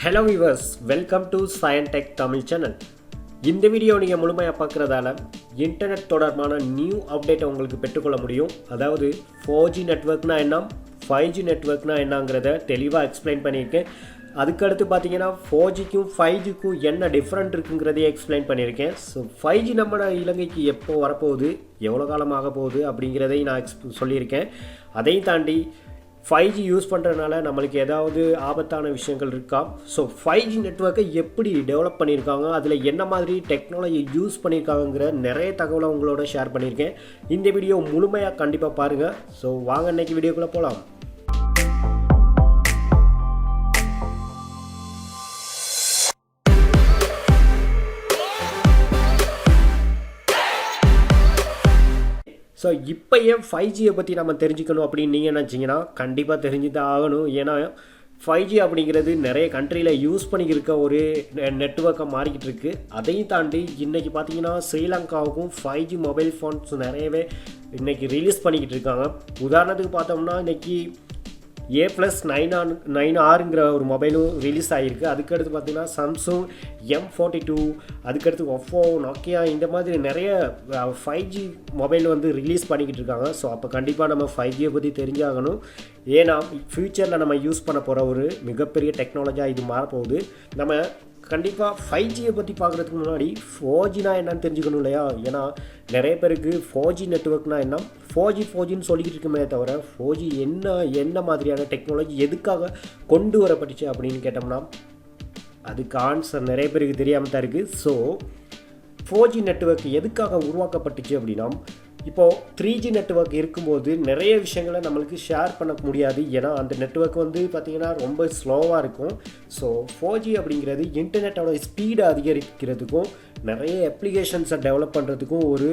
Hello viewers, welcome to Sayan Tech Tamil channel. இந்த video நீங்கள் முழுமையாக பார்க்குறதால இன்டர்நெட் தொடர்பான நியூ அப்டேட்டை உங்களுக்கு பெற்றுக்கொள்ள முடியும். அதாவது 4G நெட்வொர்க்னா என்ன, 5G நெட்வொர்க்னா என்னங்கிறத தெளிவாக எக்ஸ்பிளைன் பண்ணியிருக்கேன். அதுக்கடுத்து பார்த்தீங்கன்னா 4Gக்கும் 5Gக்கும் என்ன டிஃப்ரெண்ட் இருக்குங்கிறதையே எக்ஸ்பிளைன் பண்ணியிருக்கேன். ஸோ 5G நம்ம இலங்கைக்கு எப்போ வரப்போகுது, எவ்வளோ காலமாக போகுது அப்படிங்கிறதையும் நான் சொல்லியிருக்கேன். அதையும் தாண்டி 5G யூஸ் பண்ணுறதுனால நம்மளுக்கு ஏதாவது ஆபத்தான விஷயங்கள் இருக்கா, ஸோ 5G நெட்வொர்க்கை எப்படி டெவலப் பண்ணியிருக்காங்க, அதில் என்ன மாதிரி டெக்னாலஜி யூஸ் பண்ணியிருக்காங்கிற நிறைய தகவலை உங்களோட ஷேர் பண்ணியிருக்கேன். இந்த வீடியோ முழுமையாக கண்டிப்பாக பாருங்கள். ஸோ வாங்க இன்றைக்கி வீடியோக்குள்ளே போகலாம். ஸோ இப்போ ஏன் 5Gயை பற்றி நம்ம தெரிஞ்சுக்கணும் அப்படின்னு நீங்கள் நினச்சிங்கன்னா கண்டிப்பாக தெரிஞ்சு தான் ஆகணும். ஏன்னா 5G அப்படிங்கிறது நிறைய கண்ட்ரியில் யூஸ் பண்ணிக்கிருக்க ஒரு நெட்வொர்க்கை மாறிக்கிட்டு இருக்குது. அதையும் தாண்டி இன்றைக்கி பார்த்தீங்கன்னா ஸ்ரீலங்காவுக்கும் 5G மொபைல் ஃபோன்ஸ் நிறையவே இன்றைக்கி ரிலீஸ் பண்ணிக்கிட்டு இருக்காங்க. உதாரணத்துக்கு பார்த்தோம்னா இன்றைக்கி A+9R ஒரு மொபைலும் ரிலீஸ் ஆகிருக்கு. அதுக்கடுத்து பார்த்திங்கன்னா சாம்சங் M42, அதுக்கடுத்து ஒப்போ, நோக்கியா, இந்த மாதிரி நிறைய 5G மொபைல் வந்து ரிலீஸ் பண்ணிக்கிட்டு இருக்காங்க. ஸோ அப்போ கண்டிப்பாக நம்ம 5Gயை பற்றி தெரிஞ்சாகணும். ஏன்னா ஃப்யூச்சரில் நம்ம யூஸ் பண்ண போகிற ஒரு மிகப்பெரிய டெக்னாலஜியாக இது மாறப்போகுது. நம்ம கண்டிப்பாக 5Gயை பற்றி பார்க்குறதுக்கு முன்னாடி 4Gனா என்னன்னு தெரிஞ்சுக்கணும் இல்லையா? ஏன்னா நிறைய பேருக்கு 4G நெட்வொர்க்னா என்ன, 4Gன்னு சொல்லிக்கிட்டு இருக்குமே தவிர 4G என்ன மாதிரியான டெக்னாலஜி எதுக்காக கொண்டு வரப்பட்டுச்சு அப்படின்னு கேட்டோம்னா அதுக்கு ஆன்சர் நிறைய பேருக்கு தெரியாமல் தான் இருக்குது. ஸோ 4G நெட்வொர்க் எதுக்காக உருவாக்கப்பட்டுச்சு அப்படின்னா, இப்போது 3G நெட்வொர்க் இருக்கும்போது நிறைய விஷயங்களை நம்மளுக்கு ஷேர் பண்ண முடியாது. ஏன்னா அந்த நெட்வொர்க் வந்து பார்த்திங்கன்னா ரொம்ப ஸ்லோவாக இருக்கும். ஸோ 4G அப்படிங்கிறது இன்டர்நெட்டோட ஸ்பீடை அதிகரிக்கிறதுக்கும் நிறைய அப்ளிகேஷன்ஸை டெவலப் பண்ணுறதுக்கும் ஒரு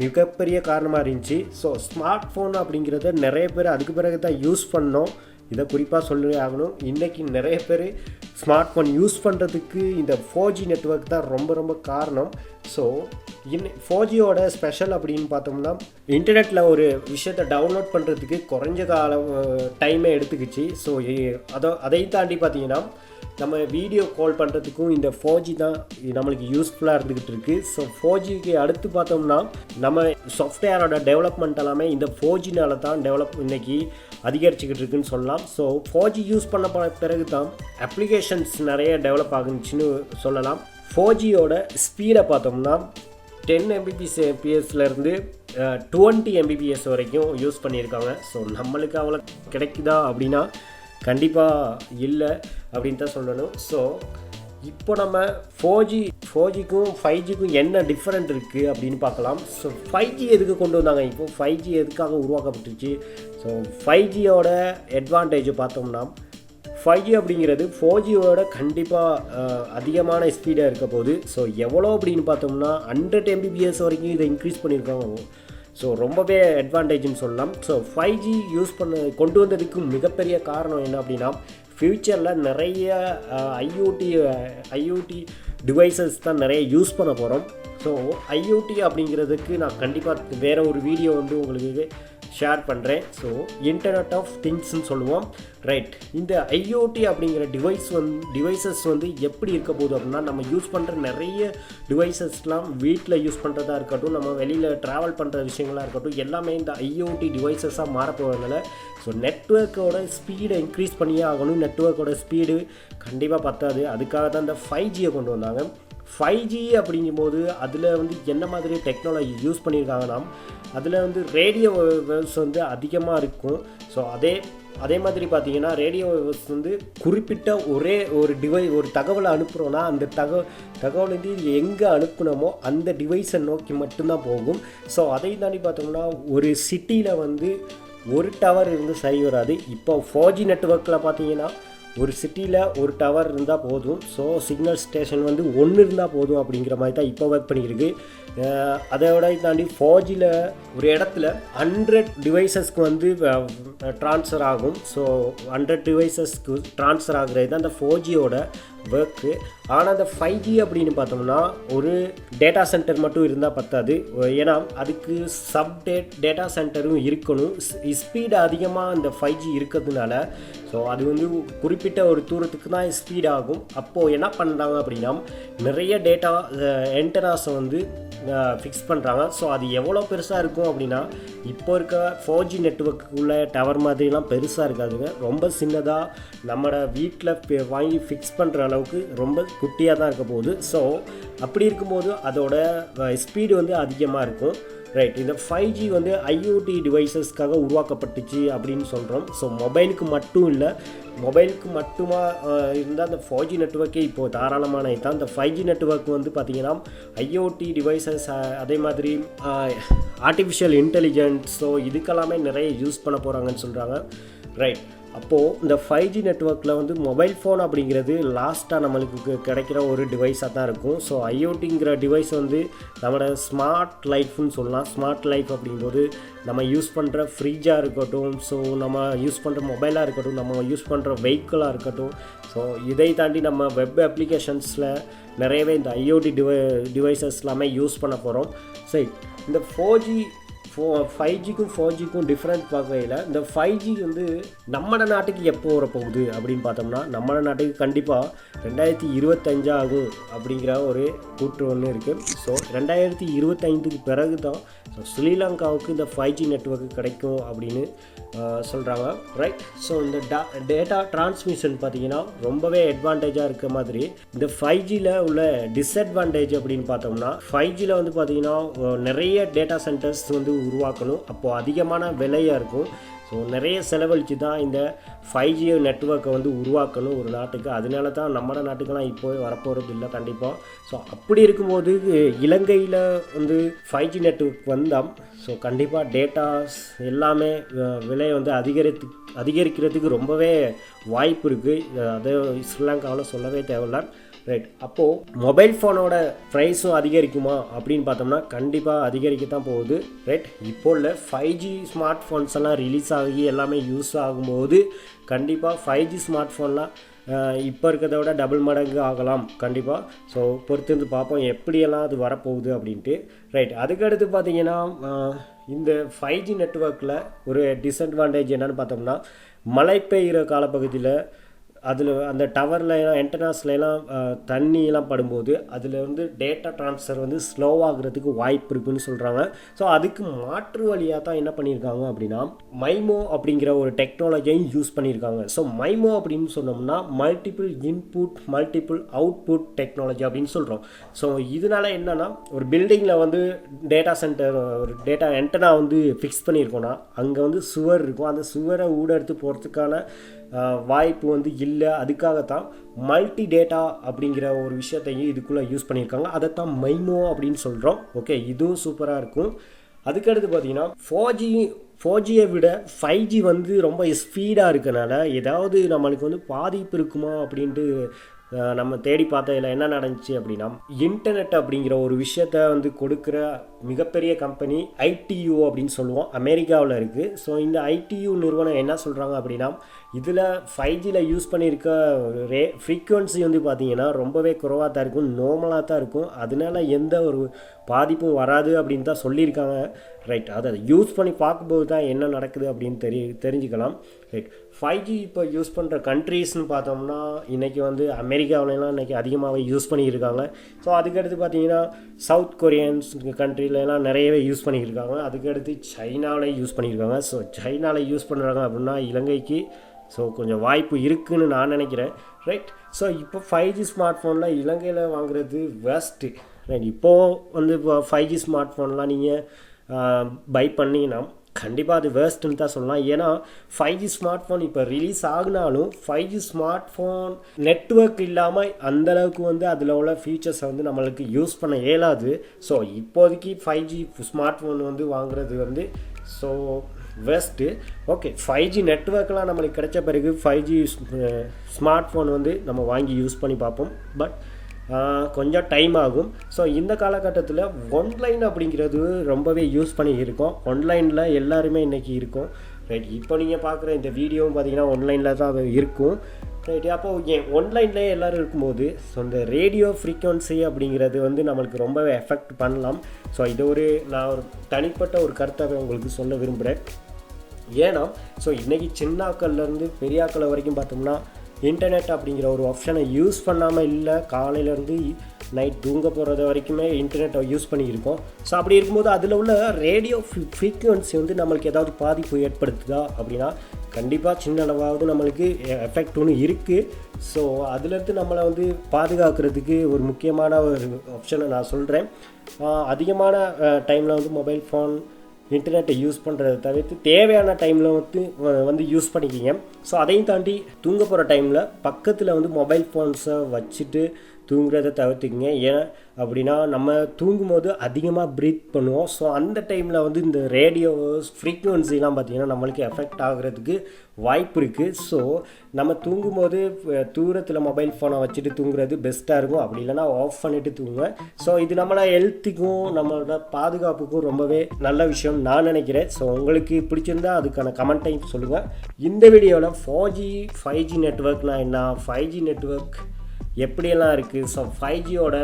மிகப்பெரிய காரணமாக இருந்துச்சு. ஸோ ஸ்மார்ட் ஃபோன் அப்படிங்கிறத நிறைய பேர் அதுக்கு பிறகு தான் யூஸ் பண்ணோம். இதை குறிப்பாக சொல்லி ஆகணும். இன்றைக்கி நிறைய பேர் ஸ்மார்ட் ஃபோன் யூஸ் பண்ணுறதுக்கு இந்த 4G நெட்வொர்க் தான் ரொம்ப காரணம். ஸோ 4Gயோட ஸ்பெஷல் அப்படின்னு பார்த்தோம்னா இன்டர்நெட்டில் ஒரு விஷயத்தை டவுன்லோட் பண்ணுறதுக்கு குறைஞ்ச டைமே எடுத்துக்கிச்சு. ஸோ அதையும் தாண்டி பார்த்தீங்கன்னா நம்ம வீடியோ கால் பண்ணுறதுக்கும் இந்த 4G தான் நம்மளுக்கு யூஸ்ஃபுல்லாக இருந்துக்கிட்டு இருக்குது. ஸோ 4Gக்கு அடுத்து பார்த்தோம்னா நம்ம சாஃப்ட்வேரோட டெவலப்மெண்ட் எல்லாமே இந்த 4Gனால தான் இன்றைக்கி அதிகரிச்சுக்கிட்டு இருக்குன்னு சொல்லலாம். ஸோ 4G யூஸ் பண்ண பிறகு தான் அப்ளிகேஷன்ஸ் நிறைய டெவலப் ஆகுச்சுன்னு சொல்லலாம். 4Gயோட ஸ்பீடை பார்த்தோம்னா 10 Mbps-லேருந்து 20 Mbps வரைக்கும் யூஸ் பண்ணியிருக்காங்க. ஸோ நம்மளுக்கு அவ்வளோ கிடைக்குதா அப்படின்னா கண்டிப்பாக இல்லை அப்படின்னு தான் சொல்லணும். ஸோ இப்போ நம்ம 4Gக்கும் 5Gக்கும் என்ன டிஃப்ரெண்ட் இருக்குது அப்படின்னு பார்க்கலாம். ஸோ 5G எதுக்கு கொண்டு வந்தாங்க, இப்போ 5G எதுக்காக உருவாக்கப்பட்டுச்சு? ஸோ 5Gயோட அட்வான்டேஜ் பார்த்தோம்னா 5G அப்படிங்கிறது 4Gயோட கண்டிப்பாக அதிகமான ஸ்பீடாக இருக்க போகுது. ஸோ எவ்வளோ அப்படின்னு பார்த்தோம்னா 100 Mbps வரைக்கும் இதை இன்க்ரீஸ் பண்ணியிருக்காங்க. ஸோ ரொம்பவே அட்வான்டேஜ்னு சொல்லலாம். ஸோ 5G கொண்டு வந்ததுக்கு மிகப்பெரிய காரணம் என்ன அப்படின்னா ஃப்யூச்சரில் நிறைய ஐஓடி டிவைசஸ் தான் நிறைய யூஸ் பண்ண போகிறோம். ஸோ ஐஓடி அப்படிங்கிறதுக்கு நான் கண்டிப்பாக வேறு ஒரு வீடியோ வந்து உங்களுக்கு ஷேர் பண்ணுறேன். ஸோ இன்டர்நெட் ஆஃப் திங்ஸ்ன்னு சொல்லுவோம், ரைட்? இந்த ஐஓடி அப்படிங்கிற டிவைசஸ் வந்து எப்படி இருக்க போகுது அப்படின்னா நம்ம யூஸ் பண்ணுற நிறைய டிவைசஸ்லாம் வீட்டில் யூஸ் பண்ணுறதா இருக்கட்டும், நம்ம வெளியில் ட்ராவல் பண்ணுற விஷயங்களாக இருக்கட்டும், எல்லாமே இந்த ஐஓடி டிவைசஸாக மாறப்போகிறதுனால ஸோ நெட்வொர்க்கோட ஸ்பீடை இன்க்ரீஸ் பண்ணியே ஆகணும். நெட்வொர்க்கோட ஸ்பீடு கண்டிப்பாக பத்தாது. அதுக்காக தான் இந்த 5Gயை கொண்டு வந்தாங்க. 5G அப்படிங்கும்போது அதில் வந்து என்ன மாதிரி டெக்னாலஜி யூஸ் பண்ணியிருக்காங்கன்னா அதில் வந்து ரேடியோ வேவ்ஸ் வந்து அதிகமாக இருக்கும். ஸோ அதே மாதிரி பார்த்தீங்கன்னா ரேடியோ வேவ்ஸ் வந்து குறிப்பிட்ட ஒரு தகவலை அனுப்புகிறோன்னா அந்த தகவல் வந்து எங்கே அனுப்புனமோ அந்த டிவைஸை நோக்கி மட்டும்தான் போகும். ஸோ அதை தாண்டி பார்த்தோம்னா ஒரு சிட்டியில் வந்து ஒரு டவர் இருந்து சரி வராது. இப்போ 4G நெட்வொர்க்கில் பார்த்தீங்கன்னா ஒரு சிட்டியில் ஒரு டவர் இருந்தால் போதும். ஸோ சிக்னல் ஸ்டேஷன் வந்து ஒன்று இருந்தால் போதும் அப்படிங்கிற மாதிரி தான் இப்போ ஒர்க் பண்ணியிருக்கு. அதோட தாண்டி 4Gயில் ஒரு இடத்துல 100 டிவைசஸ்க்கு வந்து ட்ரான்ஸ்ஃபர் ஆகும். ஸோ 100 டிவைசஸ்க்கு ட்ரான்ஸ்ஃபர் ஆகுறது தான் அந்த 4Gயோட ஒர்க்கு. ஆனால் அந்த 5G அப்படின்னு பார்த்தோம்னா ஒரு டேட்டா சென்டர் மட்டும் இருந்தால் பத்தாது. ஏன்னா அதுக்கு டேட்டா சென்டரும் இருக்கணும். ஸ்பீடு அதிகமாக அந்த 5G இருக்கிறதுனால ஸோ அது வந்து குறிப்பிட்ட ஒரு தூரத்துக்கு தான் ஸ்பீட் ஆகும். அப்போது என்ன பண்ணுறாங்க அப்படின்னா நிறைய டேட்டா ஆண்டெனாஸை வந்து ஃபிக்ஸ் பண்ணுறாங்க. ஸோ அது எவ்வளோ பெருசாக இருக்கும் அப்படின்னா இப்போ இருக்க 4G நெட்வொர்க்குள்ள டவர் மாதிரிலாம் பெருசாக இருக்காதுங்க. ரொம்ப சின்னதாக நம்மளோட வீட்டில் வாங்கி ஃபிக்ஸ் பண்ணுற அளவுக்கு ரொம்ப குட்டியாக தான் இருக்க போகுது. ஸோ அப்படி இருக்கும்போது அதோட ஸ்பீடு வந்து அதிகமாக இருக்கும். ரைட், இந்த 5G வந்து IoT டிவைசஸ்க்காக உருவாக்கப்பட்டுச்சு அப்படின்னு சொல்கிறோம். ஸோ மொபைலுக்கு மட்டும் இல்லை, மொபைலுக்கு மட்டுமா இருந்தால் அந்த 4G நெட்வொர்க்கே இப்போது தாராளமான தான். இந்த 5G நெட்வொர்க் வந்து பார்த்திங்கன்னா IoT டிவைசஸ், அதே மாதிரி ஆர்டிஃபிஷியல் இன்டெலிஜென்ஸ், ஸோ இதுக்கெல்லாமே நிறைய யூஸ் பண்ண போகிறாங்கன்னு சொல்கிறாங்க. ரைட், அப்போது இந்த 5G நெட்வொர்க்கில் வந்து மொபைல் ஃபோன் அப்படிங்கிறது லாஸ்ட்டாக நம்மளுக்கு கிடைக்கிற ஒரு டிவைஸாக தான் இருக்கும். ஸோ IoTங்கிற டிவைஸ் வந்து நம்மளோட ஸ்மார்ட் லைஃப்னு சொல்லலாம். ஸ்மார்ட் லைஃப் அப்படிங்கும்போது நம்ம யூஸ் பண்ணுற ஃப்ரிட்ஜாக இருக்கட்டும், ஸோ நம்ம யூஸ் பண்ணுற மொபைலாக இருக்கட்டும், நம்ம யூஸ் பண்ணுற வெஹிக்கிளாக இருக்கட்டும், ஸோ இதை தாண்டி நம்ம வெப் அப்ளிகேஷன்ஸில் நிறையவே இந்த IoT டிவைசஸ் எல்லாமே யூஸ் பண்ண போகிறோம். சரி, இந்த 5Gக்கும் 4Gக்கும் டிஃப்ரெண்ட் பார்க்கையில் இந்த 5G வந்து நம்ம நாட்டுக்கு எப்போ வரப்போகுது அப்படின்னு பார்த்தோம்னா நம்ம நாட்டுக்கு கண்டிப்பாக 2025 ஆகும் அப்படிங்கிற ஒரு கூற்று ஒன்று இருக்குது. ஸோ 2025க்கு பிறகு தான் ஸ்ரீலங்காவுக்கு இந்த 5G நெட்வொர்க்கு கிடைக்கும் அப்படின்னு சொல்கிறாங்க. ரைட், ஸோ இந்த டேட்டா டிரான்ஸ்மிஷன் பார்த்திங்கன்னா ரொம்பவே அட்வான்டேஜாக இருக்க மாதிரி இந்த 5Gயில் உள்ள டிஸ்அட்வான்டேஜ் அப்படின்னு பார்த்தோம்னா 5Gயில் வந்து பார்த்திங்கன்னா நிறைய டேட்டா சென்டர்ஸ் வந்து உருவாக்கணும். அப்போது அதிகமான விலையாக இருக்கும். ஸோ நிறைய செலவழித்து தான் இந்த 5G நெட்வொர்க்கை வந்து உருவாக்கணும் ஒரு நாட்டுக்கு. அதனால தான் நம்ம நாட்டுக்கெல்லாம் இப்போ வரப்போகிறது இல்லை கண்டிப்பாக. ஸோ அப்படி இருக்கும்போது இலங்கையில் வந்து 5G நெட்வொர்க் வந்தால் ஸோ கண்டிப்பாக டேட்டாஸ் எல்லாமே விலையை வந்து அதிகரிக்கிறதுக்கு ரொம்பவே வாய்ப்பு இருக்குது. அது ஸ்ரீலங்காவில் சொல்லவே தேவையில்லை. ரைட், அப்போது மொபைல் ஃபோனோட ப்ரைஸும் அதிகரிக்குமா அப்படின்னு பார்த்தோம்னா கண்டிப்பாக அதிகரிக்கத்தான் போகுது. ரைட், இப்போ உள்ள 5G ஸ்மார்ட் ஃபோன்ஸ் எல்லாம் ரிலீஸ் ஆகி எல்லாமே யூஸ் ஆகும்போது கண்டிப்பாக 5G ஸ்மார்ட் ஃபோன்லாம் இப்போ இருக்கிறத விட டபுள் மடங்கு ஆகலாம் கண்டிப்பாக. ஸோ பொறுத்திருந்து பார்ப்போம் எப்படியெல்லாம் அது வரப்போகுது அப்படின்ட்டு. ரைட், அதுக்கடுத்து பார்த்திங்கன்னா இந்த 5G நெட்வொர்க்கில் ஒரு டிஸ்அட்வான்டேஜ் என்னென்னு பார்த்தோம்னா மழை பெய்கிற காலப்பகுதியில் அதில் அந்த டவரில் ஆண்டெனாஸ்லாம் தண்ணியெல்லாம் படும்போது அதில் வந்து டேட்டா ட்ரான்ஸ்ஃபர் வந்து ஸ்லோவாகிறதுக்கு வாய்ப்பு இருக்குதுன்னு சொல்கிறாங்க. ஸோ அதுக்கு மாற்று வழியாக தான் என்ன பண்ணியிருக்காங்க அப்படின்னா மைமோ அப்படிங்கிற ஒரு டெக்னாலஜியும் யூஸ் பண்ணியிருக்காங்க. ஸோ மைமோ அப்படின்னு சொன்னோம்னா multiple input multiple output technology அப்படின்னு சொல்கிறோம். ஸோ இதனால என்னென்னா ஒரு பில்டிங்கில் வந்து டேட்டா சென்டர் ஒரு டேட்டா ஆண்டெனா வந்து ஃபிக்ஸ் பண்ணியிருக்கோன்னா அங்கே வந்து சுவர் இருக்கும். அந்த சுவரை ஊடெடுத்து போகிறதுக்கான வாய்ப்பு வந்து இல்லை. அதுக்காகத்தான் மல்டி டேட்டா அப்படிங்கிற ஒரு விஷயத்தையும் இதுக்குள்ளே யூஸ் பண்ணியிருக்காங்க. அதைத்தான் மைமோ அப்படின்னு சொல்கிறோம். ஓகே, இதுவும் சூப்பராக இருக்கும். அதுக்கடுத்து பார்த்தீங்கன்னா 4Gயை விட 5G வந்து ரொம்ப ஸ்பீடாக இருக்கனால ஏதாவது நம்மளுக்கு வந்து பாதிப்பு இருக்குமா அப்படின்ட்டு நம்ம தேடி பார்த்ததில் என்ன நடந்துச்சு அப்படின்னா இன்டர்நெட் அப்படிங்கிற ஒரு விஷயத்த வந்து கொடுக்குற மிகப்பெரிய கம்பெனி ITU அப்படின்னு சொல்லுவோம், அமெரிக்காவில் இருக்குது. ஸோ இந்த ITU நிறுவனம் என்ன சொல்கிறாங்க அப்படின்னா இதில் 5Gயில் யூஸ் பண்ணியிருக்க ஃப்ரீக்குவன்சி வந்து பார்த்திங்கன்னா ரொம்பவே குறைவாக தான் இருக்கும், நார்மலாக தான் இருக்கும். அதனால எந்த ஒரு பாதிப்பும் வராது அப்படின்னு தான் சொல்லியிருக்காங்க. ரைட், அதை யூஸ் பண்ணி பார்க்கும்போது தான் என்ன நடக்குது அப்படின்னு தெரிஞ்சுக்கலாம். ரைட், 5G இப்போ யூஸ் பண்ணுற கண்ட்ரீஸ்னு பார்த்தோம்னா இன்றைக்கி வந்து அமெரிக்காவிலலாம் இன்றைக்கி அதிகமாகவே யூஸ் பண்ணியிருக்காங்க. ஸோ அதுக்கடுத்து பார்த்திங்கன்னா சவுத் கொரியன்ஸ் கண்ட்ரிலலாம் நிறையவே யூஸ் பண்ணியிருக்காங்க. அதுக்கடுத்து சைனாவில் யூஸ் பண்ணியிருக்காங்க. ஸோ சைனாவில் யூஸ் பண்ணுறாங்க அப்படின்னா இலங்கைக்கு ஸோ கொஞ்சம் வாய்ப்பு இருக்குதுன்னு நான் நினைக்கிறேன். ரைட், ஸோ இப்போ 5G ஸ்மார்ட் ஃபோனில் இலங்கையில் வாங்குறது வேஸ்ட்டு. ரைட், இப்போது வந்து இப்போ 5G ஸ்மார்ட் ஃபோன்லாம் நீங்கள் பை பண்ணிங்கன்னா கண்டிப்பாக அது வேஸ்ட்டுன்னு தான் சொல்லலாம். ஏன்னா 5G ஸ்மார்ட் ஃபோன் இப்போ ரிலீஸ் ஆகினாலும் 5G ஸ்மார்ட் ஃபோன் நெட்வொர்க் இல்லாமல் அந்தளவுக்கு வந்து அதில் உள்ள ஃபீச்சர்ஸை வந்து நம்மளுக்கு யூஸ் பண்ண இயலாது. ஸோ இப்போதைக்கு 5G ஸ்மார்ட் ஃபோன் வந்து வாங்குறது வந்து ஸோ வேஸ்ட்டு. ஓகே, 5G நெட்வொர்க்லாம் நம்மளுக்கு கிடைச்ச பிறகு 5G ஸ்மார்ட் ஃபோன் வந்து நம்ம வாங்கி யூஸ் பண்ணி பார்ப்போம். பட் கொஞ்சம் டைம் ஆகும். ஸோ இந்த காலகட்டத்தில் ஒன்லைன் அப்படிங்கிறது ரொம்பவே யூஸ் பண்ணி இருக்கோம். ஒன்லைனில் எல்லாருமே இன்றைக்கி இருக்கும். ரைட், இப்போ நீங்கள் பார்க்குற இந்த வீடியோவும் பார்த்தீங்கன்னா ஒன்லைனில் தான் அது இருக்கும். ரைட், அப்போது ஒன்லைன்லேயே எல்லோரும் இருக்கும்போது ஸோ இந்த ரேடியோ ஃப்ரீக்வன்சி அப்படிங்கிறது வந்து நம்மளுக்கு ரொம்பவே எஃபெக்ட் பண்ணலாம். ஸோ இது நான் ஒரு தனிப்பட்ட ஒரு கருத்தாக உங்களுக்கு சொல்ல விரும்புகிறேன். ஏன்னா ஸோ இன்றைக்கி சின்னாக்கள்லேருந்து பெரியாக்கள் வரைக்கும் பார்த்தோம்னா இன்டர்நெட் அப்படிங்கிற ஒரு ஆப்ஷனை யூஸ் பண்ணாமல் இல்லை, காலையிலேருந்து நைட் தூங்க போகிறது வரைக்குமே இன்டர்நெட்டை யூஸ் பண்ணியிருக்கோம். ஸோ அப்படி இருக்கும்போது அதில் உள்ள ரேடியோ ஃப்ரீக்வன்சி வந்து நம்மளுக்கு ஏதாவது பாதிப்பு ஏற்படுத்துதா அப்படின்னா கண்டிப்பாக சின்ன அளவாவது நம்மளுக்கு எஃபெக்ட் ஒன்று இருக்குது. ஸோ அதுலேருந்து நம்மளை வந்து பாதுகாக்கிறதுக்கு ஒரு முக்கியமான ஒரு ஆப்ஷனை நான் சொல்கிறேன். அதிகமான டைமில் வந்து மொபைல் ஃபோன் இன்டர்நெட்டை யூஸ் பண்ணுறதை தவிர்த்து தேவையான டைமில் வந்து யூஸ் பண்ணிக்கிங்க. ஸோ அதையும் தாண்டி தூங்க போகிற டைமில் பக்கத்தில் வந்து மொபைல் ஃபோன்ஸை வச்சுட்டு தூங்குறதை தவிர்த்துக்குங்க. ஏன் அப்படின்னா நம்ம தூங்கும்போது அதிகமாக ப்ரீத் பண்ணுவோம். ஸோ அந்த டைமில் வந்து இந்த ரேடியோ ஃப்ரீக்வன்சிலாம் பார்த்திங்கன்னா நம்மளுக்கு எஃபெக்ட் ஆகிறதுக்கு வாய்ப்பு இருக்குது. ஸோ நம்ம தூங்கும்போது தூரத்தில் மொபைல் ஃபோனை வச்சுட்டு தூங்குறது பெஸ்ட்டாக இருக்கும். அப்படி இல்லைனா ஆஃப் பண்ணிவிட்டு தூங்குவேன். ஸோ இது நம்மளோட ஹெல்த்துக்கும் நம்மளோட பாதுகாப்புக்கும் ரொம்பவே நல்ல விஷயம் நான் நினைக்கிறேன். ஸோ உங்களுக்கு பிடிச்சிருந்தா அதுக்கான கமெண்ட்டையும் சொல்லுங்கள். இந்த வீடியோவில் 4G 5G நெட்வொர்க்னா என்ன, 5G நெட்வொர்க் எப்படியெல்லாம் இருக்குது, ஸோ 5Gயோட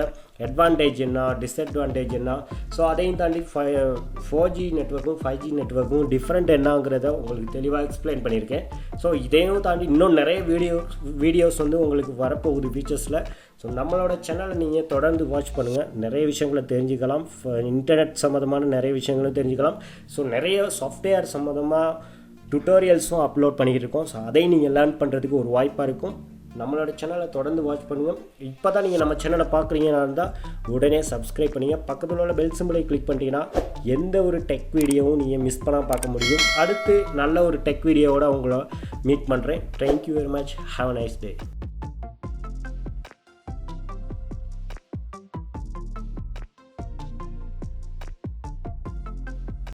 அட்வான்டேஜ் என்ன, டிஸ்அட்வான்டேஜ் என்ன, ஸோ அதையும் தாண்டி 4G நெட்வொர்க்கும் 5G நெட்வொர்க்கும் டிஃப்ரெண்ட் என்னங்கிறத உங்களுக்கு தெளிவாக எக்ஸ்பிளைன் பண்ணியிருக்கேன். ஸோ இதையும் தாண்டி இன்னும் நிறைய வீடியோஸ் வந்து உங்களுக்கு வரப்போகுது ஃபியூச்சர்ஸில். ஸோ நம்மளோட சேனலை நீங்கள் தொடர்ந்து வாட்ச் பண்ணுங்கள். நிறைய விஷயங்களை தெரிஞ்சுக்கலாம். இன்டர்நெட் சம்மந்தமான நிறைய விஷயங்களும் தெரிஞ்சுக்கலாம். ஸோ நிறைய சாஃப்ட்வேர் சம்மந்தமாக டுட்டோரியல்ஸும் அப்லோட் பண்ணிக்கிட்டு இருக்கோம். ஸோ அதையும் நீங்கள் லேர்ன் பண்ணுறதுக்கு ஒரு வாய்ப்பாக இருக்கும். நம்மளோட சேனலை தொடர்ந்து வாட்ச் பண்ணுங்கள். இப்போ தான் நீங்கள் நம்ம சேனலை பார்க்குறீங்கன்னா இருந்தால் உடனே சப்ஸ்கிரைப் பண்ணுங்கள். பக்கத்தில் உள்ள பெல் சிம்பிளை கிளிக் பண்ணிட்டீங்கன்னா எந்த ஒரு டெக் வீடியோவும் நீங்கள் மிஸ் பண்ணால் பார்க்க முடியும். அடுத்து நல்ல ஒரு டெக் வீடியோவோட உங்களை மீட் பண்ணுறேன். Thank you very much. Have a nice day.